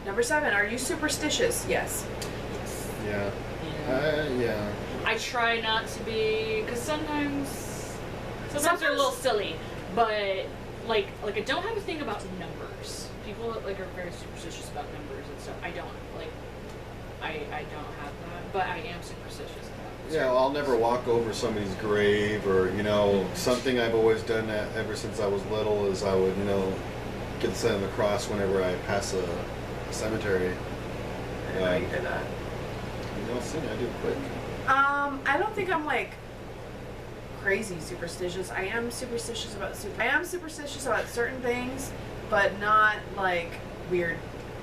Number 7, are you superstitious? Yes. Yeah. Yeah. I try not to be, because sometimes they're a little silly, but like I don't have a thing about numbers. People like are very superstitious about numbers and stuff. I don't I don't have that, but I am superstitious about it. Yeah, well, I'll never walk over somebody's grave, or something I've always done that ever since I was little is I would get the sign of the cross whenever I pass a cemetery. I didn't know you did that. See, I do it quick. I don't think I'm like crazy superstitious. I am superstitious about certain things, but not like weird.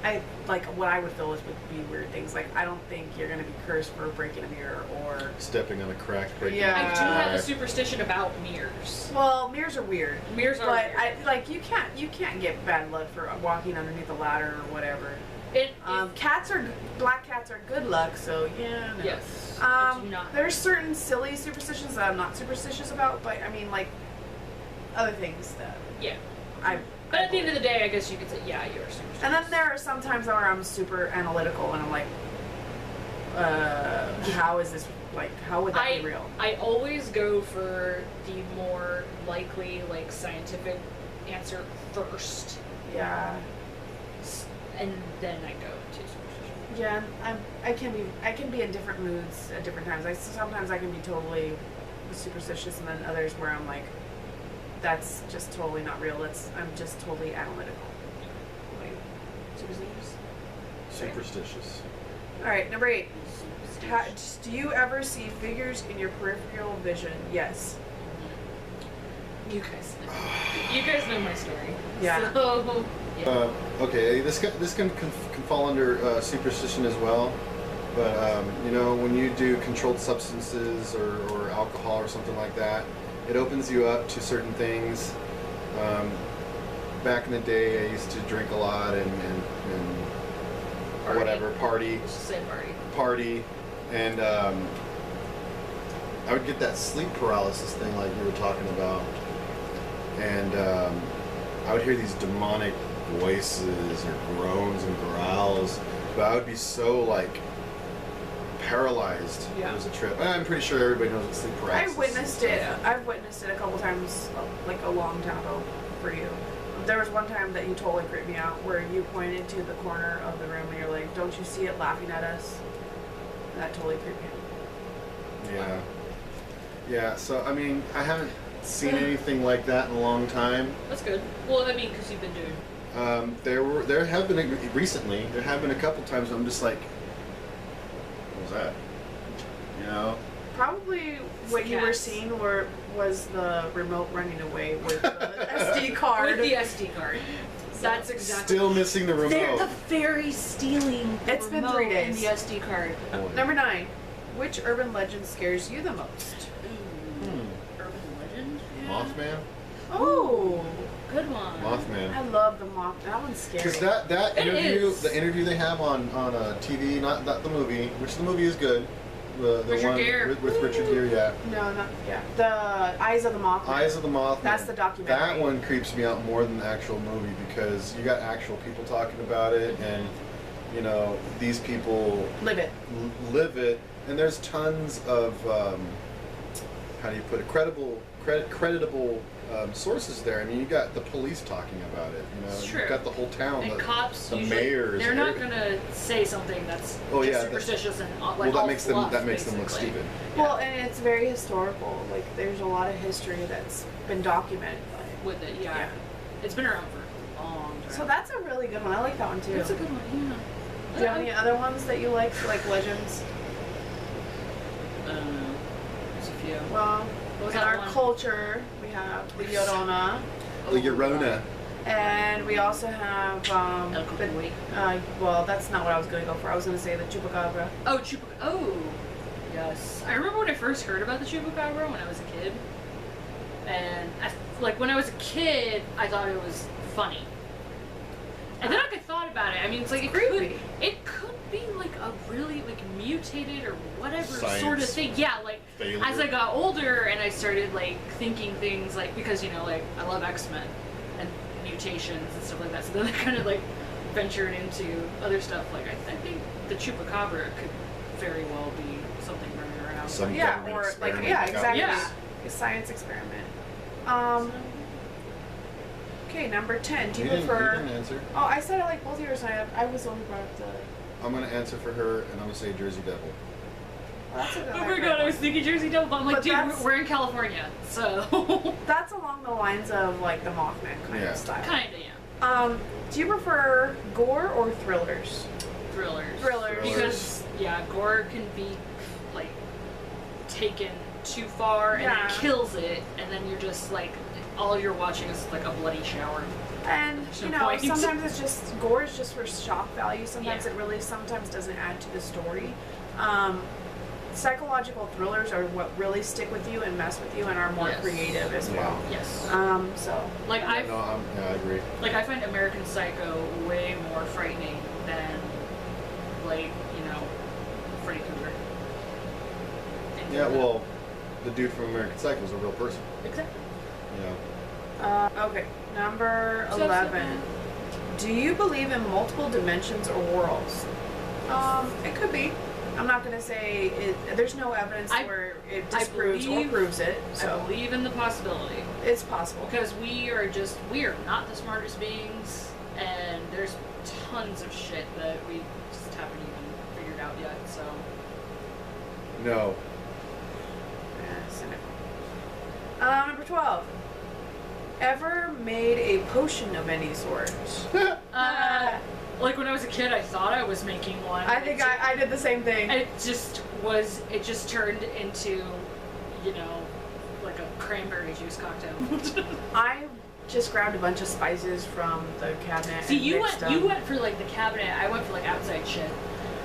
I like what I would feel would be weird things. Like I don't think you're gonna be cursed for breaking a mirror or stepping on a crack, breaking. Yeah. I do have a superstition about mirrors. Well, mirrors are weird. Mirrors are but weird. you can't get bad luck for walking underneath a ladder or whatever. Black cats are good luck, so yeah. No. Yes. I do not. There's certain silly superstitions that I'm not superstitious about, but I mean like other things that But at the end of the day, I guess you could say, yeah, you're superstitious. And then there are some times where I'm super analytical and I'm like, how is this, like, how would that be real? I always go for the more likely, like, scientific answer first. Yeah. And then I go to superstition. Yeah, I can be in different moods at different times. Sometimes I can be totally superstitious, and then others where I'm like, that's just totally not real. I'm just totally analytical. Like, Superstitious. All right, number 8. Do you ever see figures in your peripheral vision? Yes. You guys know my story. Yeah. So, yeah. Okay, this can fall under superstition as well. But when you do controlled substances or alcohol or something like that, it opens you up to certain things. Back in the day, I used to drink a lot and whatever, party. Let's just say Party, and I would get that sleep paralysis thing like you were talking about, and I would hear these demonic voices or groans and growls, but I would be so like paralyzed. Yeah. It was a trip. I'm pretty sure everybody knows what sleep paralysis is. I've witnessed it a couple times, like a long time ago for you. There was one time that you totally creeped me out where you pointed to the corner of the room and you're like, don't you see it laughing at us? That totally creeped me out. Yeah. Yeah, so I mean, I haven't seen anything like that in a long time. That's good. Well, I mean, because you've been doing. There have been a couple times I'm just like, what was that? Probably what you were seeing was the remote running away with the SD card. With the SD card. That's exactly. Still missing the remote. They're the fairy stealing the It's been remote 3 days. and the SD card. Number 9. Which urban legend scares you the most? Urban legend? Yeah. Mothman? Oh, good one. Mothman. I love the Mothman. That one's scary. Because that interview, the interview they have on TV, not the movie, which the movie is good. The Richard one Gere. with Richard Gere, yeah. No, not The Eyes of the Mothman. Eyes of the Mothman. That's the documentary. That one creeps me out more than the actual movie because you got actual people talking about it, and these people live it, and there's tons of how do you put it, creditable sources there. I mean, you got the police talking about it. It's You've true. got the whole town, And cops, the usually, mayors. they're not gonna say something that's superstitious and like well, that makes fluff, them look basically. stupid. Well, and it's very historical. Like, there's a lot of history that's been documented. With it, yeah. It's been around for a long time. So that's a really good one. I like that one too. That's a good one, yeah. Do you have any other ones that you like legends? There's a few. Well, What was in that our one? culture, we have the Llorona. The Llorona. And we also have, El Cucuy. well, that's not what I was going to go for. I was going to say the Chupacabra. Oh, oh, yes. I remember when I first heard about the Chupacabra when I was a kid. And, when I was a kid, I thought it was funny. And then I thought about it. I mean, it's like, it could be, like, a really, like, mutated or whatever Science sort of thing. Yeah, like, failure. As I got older and I started, like, thinking things, like, because, I love X-Men and mutations and stuff like that. So then I kind of, like, ventured into other stuff, like I think the chupacabra could very well be something running around. Some Yeah, government or like experiment yeah, that got exactly. Yeah. A science experiment. So, Okay, number 10. Do you You didn't prefer? answer. Oh, I said I like both yours. I was the one who brought up the. I'm gonna answer for her, and I'm gonna say Jersey Devil. Well, that's a good oh my one. god, I was thinking Jersey Devil, but I'm like, But dude, that's- we're in California, so That's along the lines of like the Mothman kind Yeah. of style. kinda, yeah. Do you prefer gore or thrillers? Thrillers. Thrillers. Because yeah, gore can be like taken too far and Yeah. it kills it, and then you're just like all you're watching is like a bloody shower. And There's you no know, point. sometimes it's just gore is just for shock value. Sometimes Yeah. it really sometimes doesn't add to the story. Psychological thrillers are what really stick with you and mess with you and are more Yes. creative as Yeah. well. Yes. So Like I I agree. like I find American Psycho way more frightening than like, Freddy Krueger. Things Yeah, like that. well, the dude from American Psycho is a real person. Exactly. Yeah. okay, number So 11. Do you believe in multiple dimensions or worlds? It could be. I'm not gonna say it. There's no evidence where it disproves or believe- proves it. So I believe in the possibility. it's possible. Because we are not the smartest beings, and there's tons of shit that we just haven't even figured out yet, so. No. Cynical. Number 12. Ever made a potion of any sort? Like when I was a kid, I thought I was making one. I think I did the same thing. It just turned into, like a cranberry juice cocktail. I just grabbed a bunch of spices from the cabinet. See, and you mixed went them. for like the cabinet. I went for like outside shit.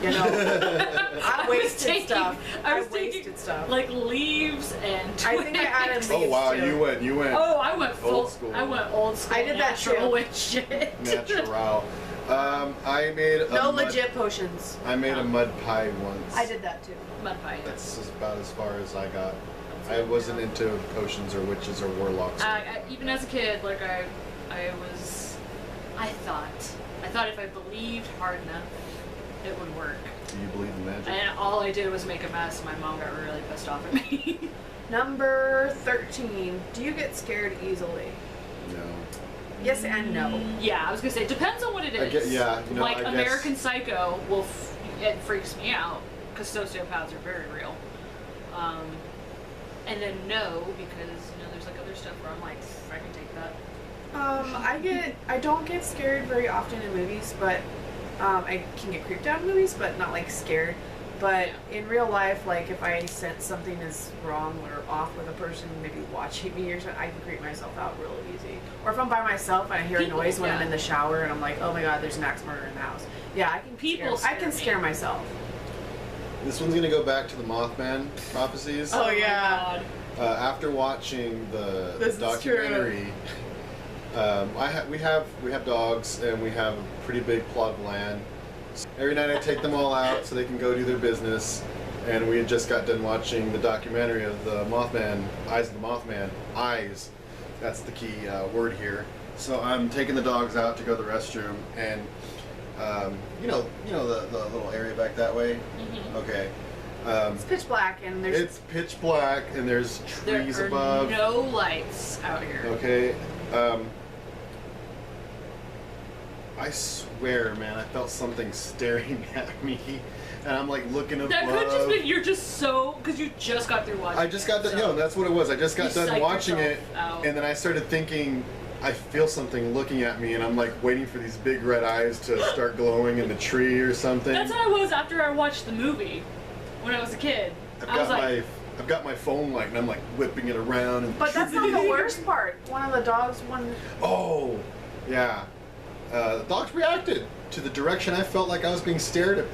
You know, I was wasted taking- stuff. I I was taking, wasted stuff. Like leaves and. I think I added twigs. leaves. Oh wow, too. you went Oh, I went full Old school. I went old school. I did that natural too. witch shit. natural. I made a No mud, legit potions. I made a mud pie once. I did that too. Mud pie. That's about as far as I got. I wasn't into potions or witches or warlocks. Even as a kid, like I thought if I believed hard enough, it would work. Do you believe in magic? And all I did was make a mess, and my mom got really pissed off at me. Number 13. Do you get scared easily? No. Yes and no. Yeah, I was gonna say, it depends on what it is. I get- yeah, like I guess- American Psycho it freaks me out because sociopaths are very real. And then no, because there's like other stuff where I'm like, I can take that. I don't get scared very often in movies, but I can get creeped out in movies, but not like scared. But in real life, like if I sense something is wrong or off with a person maybe watching me or something, I can creep myself out real easy. Or if I'm by myself and I hear a noise when I'm in the shower and I'm like, oh my god, there's an axe murderer in the house. Yeah, I can scare myself. This one's gonna go back to the Mothman prophecies. Oh, my yeah. God. After watching the This is documentary, we have dogs and we have a pretty big plot of land. Every night I take them all out so they can go do their business. And we had just got done watching the documentary of the Mothman, Eyes of the Mothman. Eyes, that's the key word here. So I'm taking the dogs out to go to the restroom, and you know the little area back that way. Mhm. Okay. It's pitch black and there's It's pitch black and there's trees There are above. no lights out here. Okay. I swear, man, I felt something staring at me, and I'm like looking above. That could just be you're just so because you just got through watching. I just got done. so No, that's what it was. I just got you done psyched watching it, yourself out. and then I started thinking. I feel something looking at me, and I'm like waiting for these big red eyes to start glowing in the tree or something. That's how I was after I watched the movie when I was a kid. I've got my phone light, and I'm like whipping it around. And But that's not the worst part. One of the dogs, Oh, yeah. The dogs reacted to the direction I felt like I was being stared at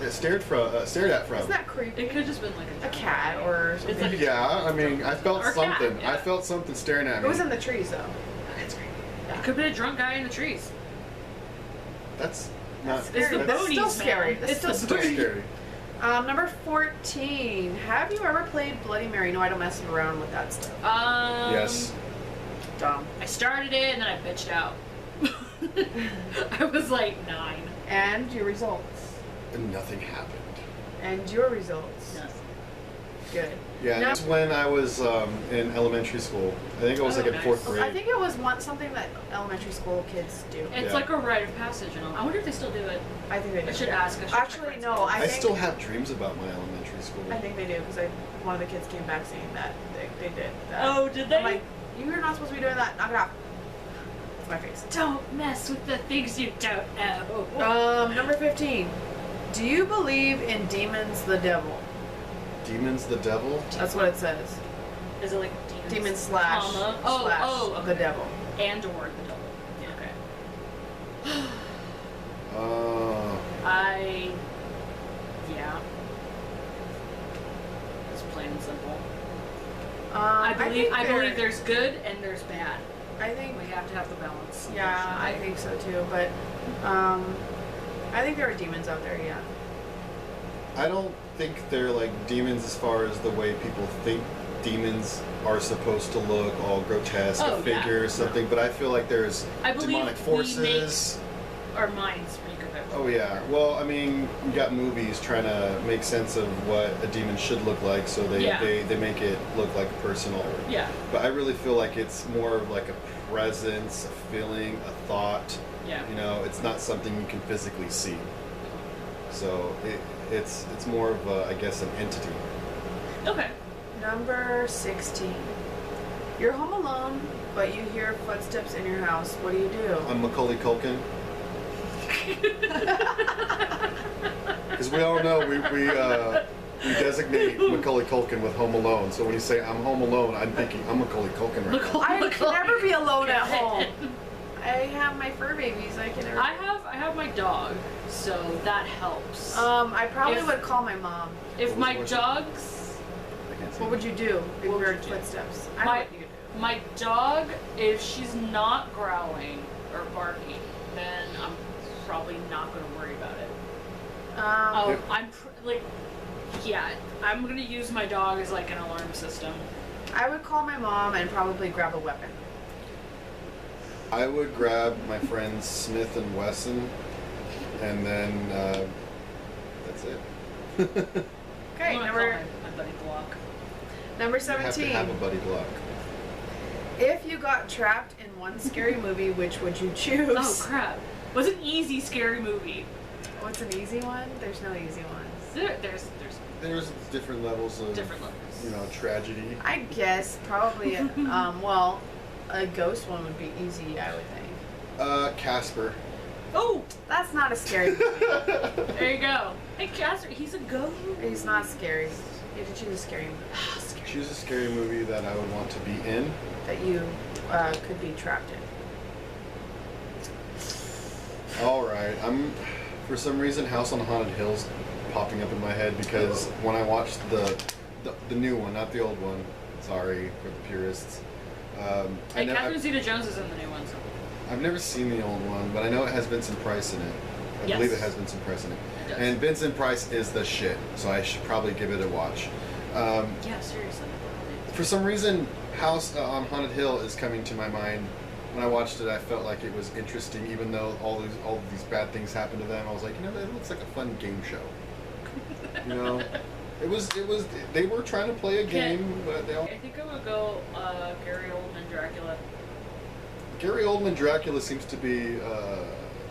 from. isn't that creepy? It could have just been like A cat or something. It's like Yeah, I mean, I felt Or a cat, something. yeah. I felt something staring at It me. was in the trees though. That's creepy. It could be a drunk guy in the trees. That's not. That's It's the That's bonies, still man. scary. That's It's still the Still bonies. scary. Number 14. Have you ever played Bloody Mary? No, I don't mess around with that stuff. Yes. Dumb. I started it and then I bitched out. I was like 9. And your results. And nothing happened. And your results. Yes. Good. Yeah, Now- that's when I was in elementary school. I think I was Oh, like in nice. 4th grade. I think it was something that elementary school kids do. It's Yeah. like a rite of passage, and all. I wonder if they still do it. I think they do. I should ask. Actually, no. I think, still have dreams about my elementary school. I think they do because one of the kids came back saying that they did that. Oh, did I'm they? like, you're not supposed to be doing that. Knock it off. It's my face. Don't mess with the things you don't know. Number 15. Do you believe in demons, the devil? Demons, the devil? That's what it says. Is it like demons? Demon slash. Comma? slash okay. the devil. And or the devil. Yeah. Okay. Yeah. It's plain and simple. I believe there's good and there's bad. I think. We have to have the balance. Yeah, I think so too. But I think there are demons out there. Yeah. I don't think they're like demons as far as the way people think demons are supposed to look, all grotesque, Oh, a figure yeah. or something, but I feel like there's I believe demonic forces. our minds make of it. Oh yeah. Well, I mean, you got movies trying to make sense of what a demon should look like, so they make it look like personal. Yeah. But I really feel like it's more of like a presence, a feeling, a thought. Yeah. You know, it's not something you can physically see. So it's more of a, I guess, an entity. Okay. Number 16. You're home alone, but you hear footsteps in your house. What do you do? I'm Macaulay Culkin. Because we all know we designate Macaulay Culkin with Home Alone. So when you say I'm home alone, I'm thinking I'm Macaulay Culkin right now. I can never be alone at home. I have my fur babies. I can never. I have my dog, so that helps. I probably If- would call my mom. If What my was- dogs, I can't see. What would you do if you What would heard you do? footsteps? I know my what you do. my dog, if she's not growling or barking, then I'm probably not going to worry about it. Um, I'm going to use my dog as like an alarm system. I would call my mom and probably grab a weapon. I would grab my friends Smith and Wesson, and then that's it. Okay, I'm gonna number call my buddy Block. number You have 17. to have a buddy block. If you got trapped in one scary movie, which would you choose? Oh crap! What's an easy scary movie? What's an easy one? There's no easy ones. There's There's different levels of different levels. you know, tragedy. I guess probably a ghost one would be easy, I would think. Casper. Oh, That's not a scary movie. there you go. Hey, Casper, he's a ghost. He's not scary. You have to choose a scary movie Choose a scary movie that I would want to be in. that you could be trapped in. All right, for some reason House on Haunted Hill's popping up in my head because when I watched the new one, not the old one. Sorry for the purists. Hey, Catherine Zeta-Jones is in the new one. So. I've never seen the old one, but I know it has Vincent Price in it. I Yes. believe it has Vincent Price in it. It does. And Vincent Price is the shit, so I should probably give it a watch. Yeah, seriously. For some reason, House on Haunted Hill is coming to my mind. When I watched it, I felt like it was interesting, even though all of these bad things happened to them. I was like, you know, it looks like a fun game show. You know, it was. They were trying to play a game, but they all. I think I would go Gary Oldman Dracula. Gary Oldman Dracula seems to be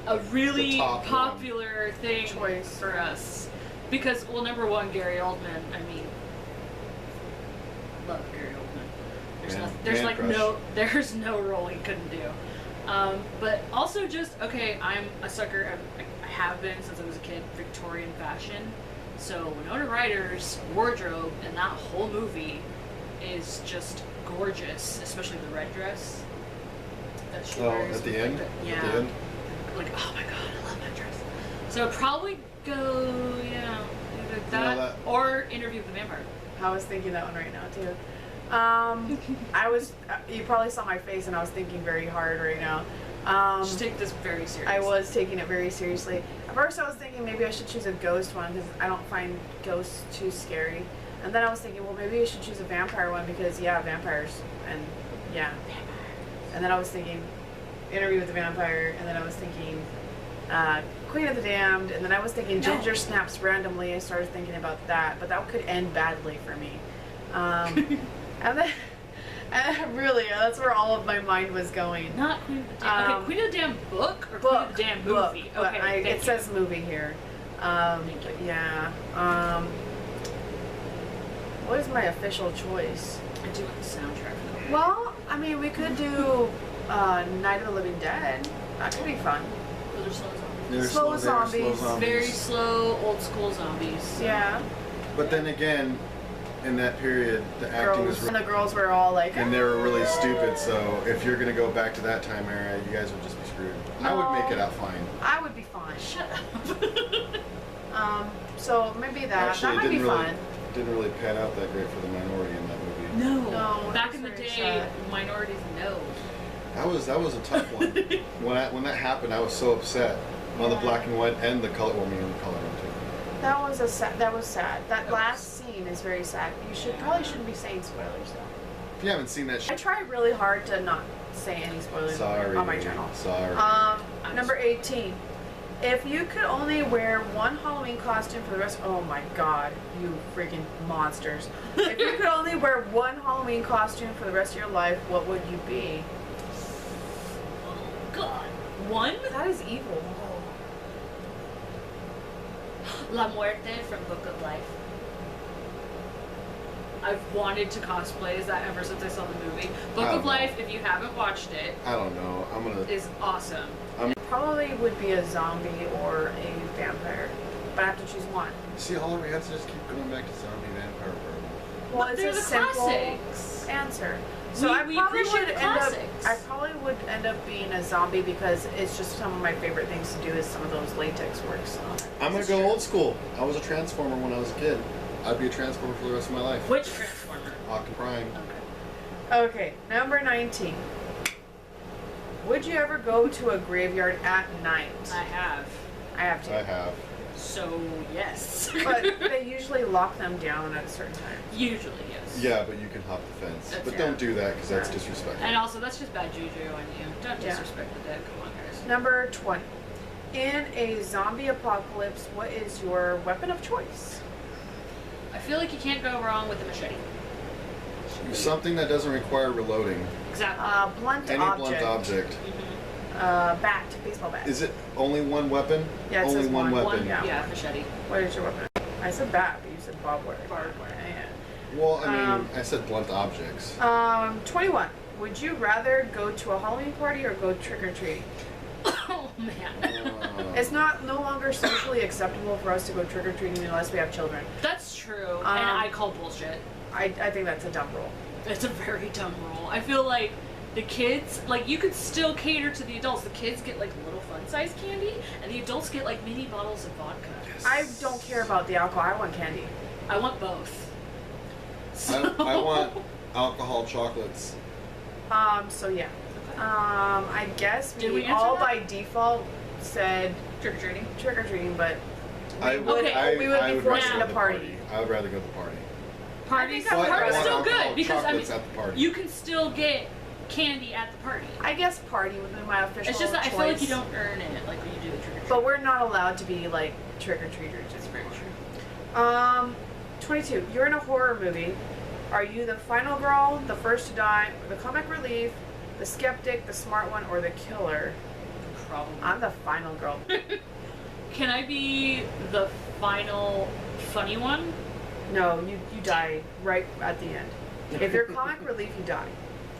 A really the top popular thing Choice. for us. Because, well, number one, Gary Oldman, I mean, love Gary Oldman. There's no role he couldn't do. But also just, okay, I'm a sucker, I have been since I was a kid, Victorian fashion. So Winona Ryder's wardrobe in that whole movie is just gorgeous, especially the red dress that she wears. at the with, end. like, At the end. like, oh my god, I love that dress. So I'd probably go, either that or Interview with the Vampire. I was thinking that one right now too. You probably saw my face and I was thinking very hard right now. Just take this very seriously. I was taking it very seriously. At first I was thinking maybe I should choose a ghost one because I don't find ghosts too scary. And then I was thinking, well, maybe I should choose a vampire one because, yeah, vampires. And, yeah. And then I was thinking Interview with the Vampire. And then I was thinking Queen of the Damned, and then I was thinking No. Ginger Snaps randomly. I started thinking about that, but that could end badly for me. And then, really, that's where all of my mind was going. Not Queen of the Damned. Okay, Queen of the Damned book or Queen of the Damned movie? But Okay, it says movie here. Thank you. Yeah. What is my official choice? I do want the soundtrack. Well, I mean, we could do Night of the Living Dead. That could be fun. Those are slow zombies. They're Slow zombies. Very slow, old school zombies. Yeah. But then again, in that period, the acting Girls, was and the girls were all like, and they were really stupid. So if you're gonna go back to that time era, you guys would just be screwed. I would make it out fine. I would be fine. Shut up. So maybe that. Actually, that might it be didn't really fun. didn't really pan out that great for the minority in that movie. No. No, Back that's in the very day, sad. minorities, no. That was a tough one. when that happened, I was so upset on the black and white and the color. Well, me and the color one too. That was sad. That last scene is very sad. You probably shouldn't be saying spoilers though. If you haven't seen that, I try really hard to not say any spoilers sorry on my channel. Sorry. Number 18. If you could only wear one Halloween costume for the rest, oh my god, you freaking monsters. If you could only wear one Halloween costume for the rest of your life, what would you be? Oh, God. One? That is evil. La Muerte from Book of Life. I've wanted to cosplay as that ever since I saw the movie. Book of Life, if you haven't watched it, I don't know. I'm gonna. is awesome. Probably would be a zombie or a vampire, but I have to choose one. See, all we have to just keep going back to zombie vampire world. Well, But it's they're a the simple classics. answer. So We I probably appreciate would the end up. classics. I probably would end up being a zombie because it's just some of my favorite things to do is some of those latex works. I'm gonna go old school. I was a Transformer when I was a kid. I'd be a Transformer for the rest of my life. Which Transformer? Optimus Prime. Okay. Okay, number 19. Would you ever go to a graveyard at night? I have. I have to. I have. So, yes. But they usually lock them down at a certain time. Usually, yes. Yeah, but you can hop the fence. That's- But yeah. don't do that because that's Yeah. disrespectful. And also, that's just bad juju on you. Don't Yeah. disrespect the dead. Come on, guys. Number 20. In a zombie apocalypse, what is your weapon of choice? I feel like you can't go wrong with a machete. Something that doesn't require reloading. Exactly. Blunt Any object. blunt object. Bat. Baseball bat. Is it only one weapon? Yeah, it only says one one. weapon. Yeah. Machete. What is your weapon? I said bat, but you said barbed wire. Barbed wire. Yeah. Well, I mean, Um, I said blunt objects. 21. Would you rather go to a Halloween party or go trick-or-treating? Oh, man. It's no longer socially acceptable for us to go trick-or-treating unless we have children. That's true. And Um, I call bullshit. I think that's a dumb rule. It's a very dumb rule. I feel like the kids, like, you could still cater to the adults. The kids get, like, little fun-sized candy, and the adults get, like, mini bottles of vodka. I don't care about the alcohol. I want candy. I want both. I want alcohol chocolates. So yeah. I guess Did we we answer all that? by default said Trick-or-treating. trick-or-treating, but I would- Okay. we would be forced rather into go to the party. I would rather go to the party. Parties, I think I would parties rather- still alcohol good because I mean, chocolates at the party. you can still get candy at the party. I guess party would be my official It's just that I choice. feel like you don't earn it like when you do the trick or treat. But we're not allowed to be like trick-or-treaters. It's very true. 22. You're in a horror movie. Are you the final girl, the first to die, the comic relief, the skeptic, the smart one, or the killer? Probably. I'm the final girl. Can I be the final funny one? No, you die right at the end. If you're comic relief, you die.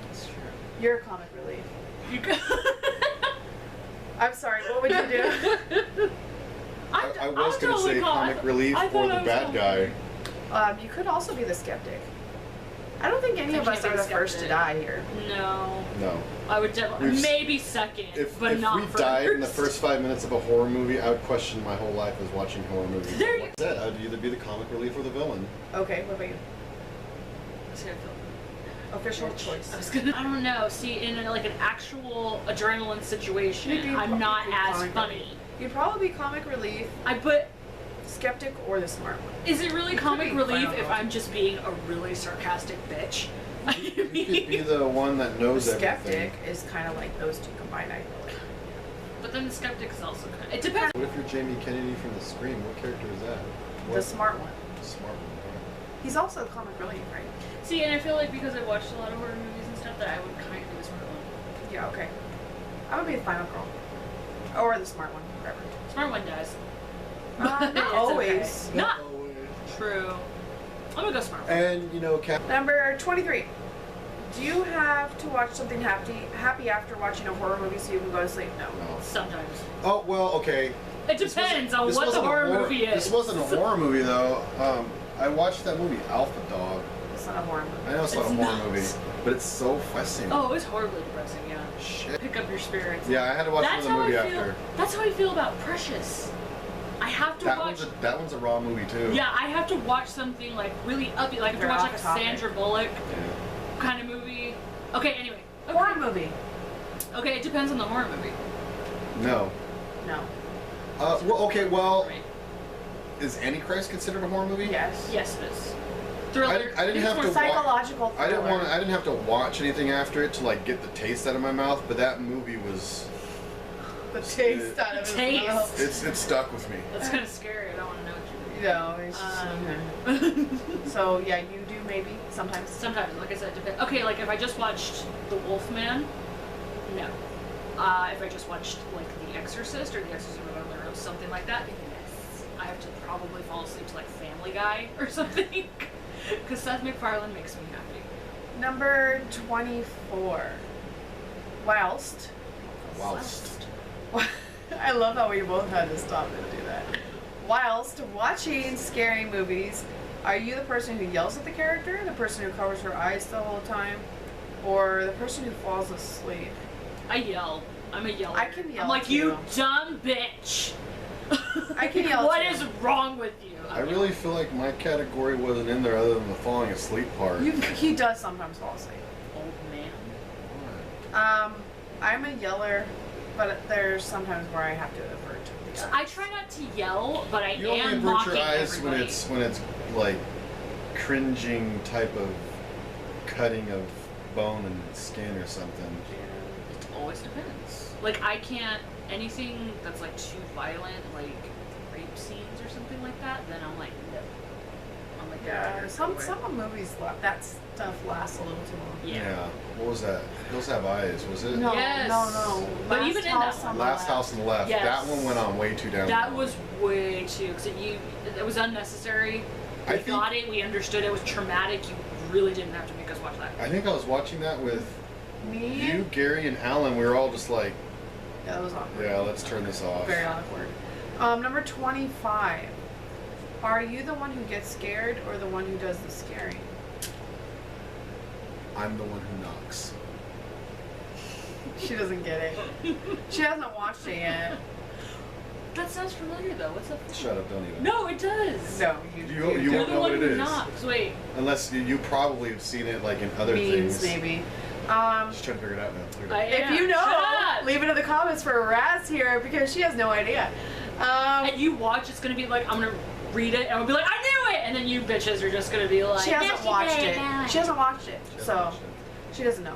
That's true. You're comic relief. You go. I'm sorry, what would you do? I was going to say comic relief I or thought the I was bad gonna- guy. You could also be the skeptic. I don't think any I of us can't are be the the first to skeptic. die here. No. No. I would definitely We've s- maybe second, but If not we first. died in the first 5 minutes of a horror movie, I would question my whole life as watching horror movies. There you- Like I said, I'd either be the comic relief or the villain. Okay, what about you? See, I feel- Official choice. I was gonna. I don't know. See, in like an actual adrenaline situation, You'd be I'm not probably as comic funny. relief. You'd probably be comic relief, But skeptic, or the smart one. is it really You could comic be relief final if girl. I'm just being a really sarcastic bitch? I You could be mean, the one that The knows skeptic everything. is kind of like those two combined, I feel like. but then the skeptic is also kind of... It depends. What if you're Jamie Kennedy from The Scream? What character is that? The smart one. The smart one. He's also a comic brilliant, right? See, and I feel like because I've watched a lot of horror movies and stuff, that I would kind of be the smart one. Yeah, okay. I would be the final girl. Or the smart one, whatever. Smart one does. Not It's always. okay. Not true. I'm gonna go smart one. And you know, Number 23. Do you have to watch something happy after watching a horror movie so you can go to sleep? No. No. Sometimes. Oh well, okay. It depends on what the horror movie is. This wasn't a horror movie though. I watched that movie Alpha Dog. It's not a horror movie. I know it's not a horror movie, but it's so fascinating. Oh, it was horribly depressing, yeah. Shit. Pick up your spirits. Yeah, I had to watch another movie after. That's how I feel about Precious. I have to watch. That one's a raw movie too. Yeah, I have to watch something like really upbeat. Like if you watch like a Sandra Bullock kind of movie. Okay, anyway. Okay. Horror movie. Okay, it depends on the horror movie. No. No. Well, okay, well, Right. is Antichrist considered a horror movie? Yes. Yes, it is. Thriller. I didn't have to psychological I thriller. didn't have to watch anything after it to like get the taste out of my mouth, but that movie was The taste out of his taste. mouth. it stuck with me. That's kind of scary. I don't want to know what No, it's just, okay. So yeah, you do maybe sometimes. Sometimes, like I said, depends. Okay, like if I just watched The Wolfman, no. If I just watched like The Exorcist or The Exorcist of Emily Rose, something like that, yes. I have to probably fall asleep to like Family Guy or something, because Seth MacFarlane makes me happy. Number 24. Whilst. I love how we both had to stop and do that. Whilst watching scary movies, are you the person who yells at the character, the person who covers her eyes the whole time, or the person who falls asleep? I yell. I'm a yeller. I can yell I'm like, too. you dumb bitch. I can yell What too. is wrong with you? I really feel like my category wasn't in there other than the falling asleep part. He does sometimes fall asleep. Old man. I'm a yeller, but there's sometimes where I have to avert the So eyes. I try not to yell, but I You only am avert mocking your eyes everybody. when it's like cringing type of cutting of bone and skin or something. It always depends. Like I can't anything that's like too violent, like rape scenes or something like that. Then I'm like, no. I'm like, Yeah, some movies that stuff lasts a little too long. Yeah. What was that? Hills Have Eyes, was it? No, Yes. no. But Last even in House that on one. the Last Left. House on the Left. Yes. That one went on way too down. That was way too because it was unnecessary. We got it. We understood it was traumatic. You really didn't have to make us watch that. I think I was watching that with Me? you, Gary, and Alan. We were all just like, Yeah, that was awkward. yeah, let's turn this off. Very awkward. Number 25. Are you the one who gets scared or the one who does the scaring? I'm the one who knocks. She doesn't get it. She hasn't watched it yet. That sounds familiar though. What's up? Shut up, don't even. No, it does. No, You You're won't the know one what it who is. knocks. Wait. Unless you probably have seen it like in other means things. maybe. Just trying to figure it out now. Figure it out. If you know, Shut up. leave it in the comments for Raz here because she has no idea. And you watch, it's gonna be like I'm gonna read it and I'll be like, I knew it, and then you bitches are just gonna be like, she hasn't watched it. She hasn't watched it, She hasn't so watched it. she doesn't know.